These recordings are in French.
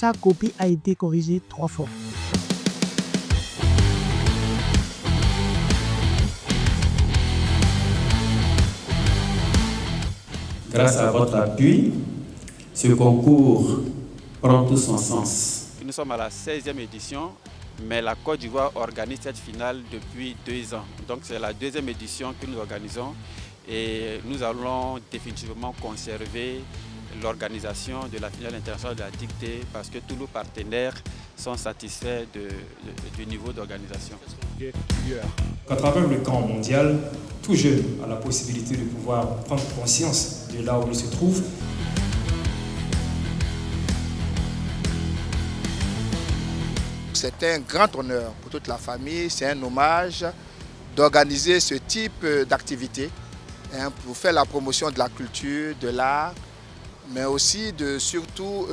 Chaque copie a été corrigée 3 fois. Grâce à votre appui, ce concours prend tout son sens. Nous sommes à la 16e édition, mais la Côte d'Ivoire organise cette finale depuis 2 ans. Donc c'est la 2e édition que nous organisons et nous allons définitivement conserver l'organisation de la finale internationale de la dictée parce que tous nos partenaires sont satisfaits du niveau d'organisation. Qu'à travers le camp mondial, tout jeune a la possibilité de pouvoir prendre conscience de là où il se trouve. C'est un grand honneur pour toute la famille, c'est un hommage d'organiser ce type d'activité pour faire la promotion de la culture, de l'art, mais aussi de surtout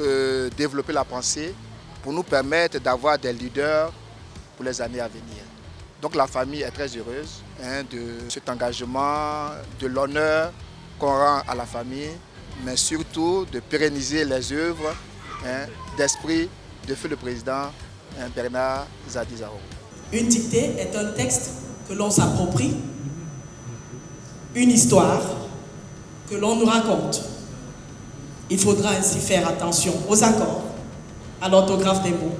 développer la pensée pour nous permettre d'avoir des leaders pour les années à venir. Donc la famille est très heureuse de cet engagement, de l'honneur qu'on rend à la famille, mais surtout de pérenniser les œuvres d'esprit de feu le président Bernard Zadie-Zahoro. Une dictée est un texte que l'on s'approprie, une histoire que l'on nous raconte. Il faudra ainsi faire attention aux accords, à l'orthographe des mots,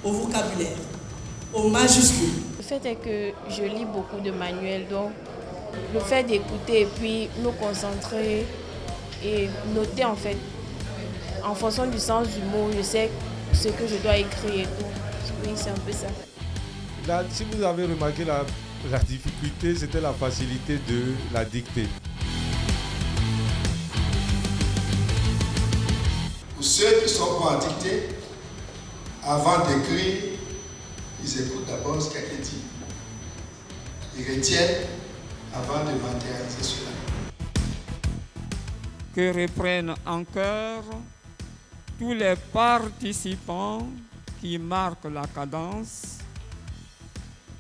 au vocabulaire, aux majuscules. Le fait est que je lis beaucoup de manuels, donc le fait d'écouter et puis me concentrer et noter en fait, en fonction du sens du mot, je sais ce que je dois écrire et tout. Oui, c'est un peu ça. Là, si vous avez remarqué la difficulté, c'était la facilité de la dictée. Pour ceux qui sont bons en dictée, avant d'écrire, ils écoutent d'abord ce qui a été dit. Ils retiennent avant de matérialiser cela. Que reprennent en chœur tous les participants qui marquent la cadence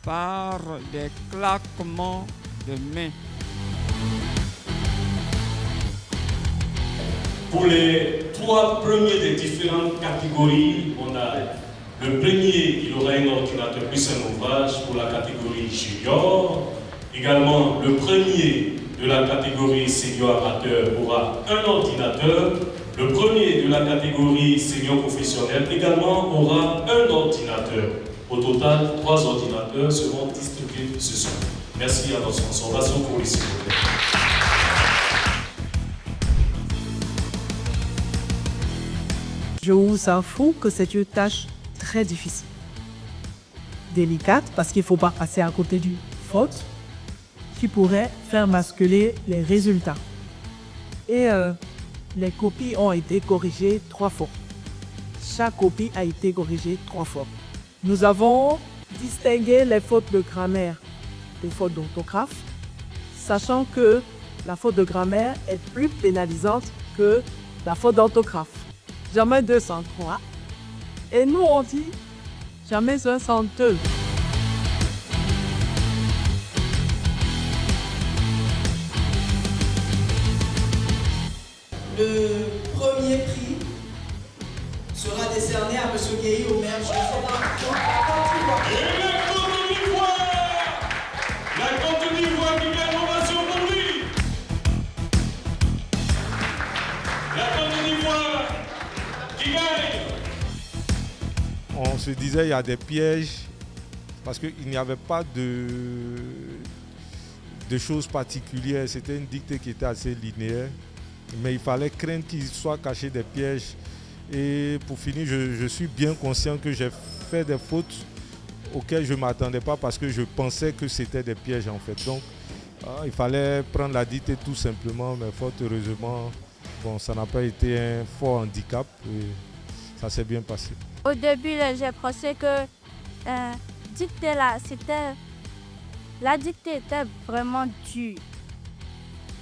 par des claquements de mains. Pour les 3 premiers des différentes catégories, on a le premier, il aura un ordinateur plus un ouvrage pour la catégorie junior. Également, le premier de la catégorie senior amateur aura un ordinateur. Le premier de la catégorie senior professionnel également aura un ordinateur. Au total, 3 ordinateurs seront distribués ce soir. Merci à notre sponsor. Pour les Je vous avoue que c'est une tâche très difficile. Délicate parce qu'il ne faut pas passer à côté d'une faute qui pourrait faire basculer les résultats. Et les copies ont été corrigées 3 fois. Chaque copie a été corrigée 3 fois. Nous avons distingué les fautes de grammaire des fautes d'orthographe, sachant que la faute de grammaire est plus pénalisante que la faute d'orthographe. Jamais 203. Et nous, on dit jamais 62. Le premier prix sera décerné à M. Guéhi au maire. La Côte d'Ivoire qui gagne l'ovation pour lui. La Côte d'Ivoire qui gagne. On se disait il y a des pièges parce qu'il n'y avait pas de choses particulières. C'était une dictée qui était assez linéaire. Mais il fallait craindre qu'il soit caché des pièges. Et pour finir, je suis bien conscient que j'ai fait des fautes auxquelles je ne m'attendais pas parce que je pensais que c'était des pièges en fait. Donc il fallait prendre la dictée tout simplement, mais fort heureusement, ça n'a pas été un fort handicap et ça s'est bien passé. Au début, j'ai pensé que la dictée était vraiment dure.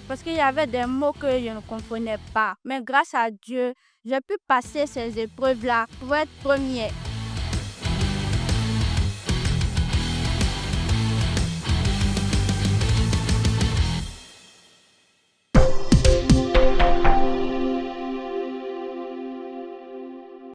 Parce qu'il y avait des mots que je ne comprenais pas. Mais grâce à Dieu, j'ai pu passer ces épreuves-là pour être première.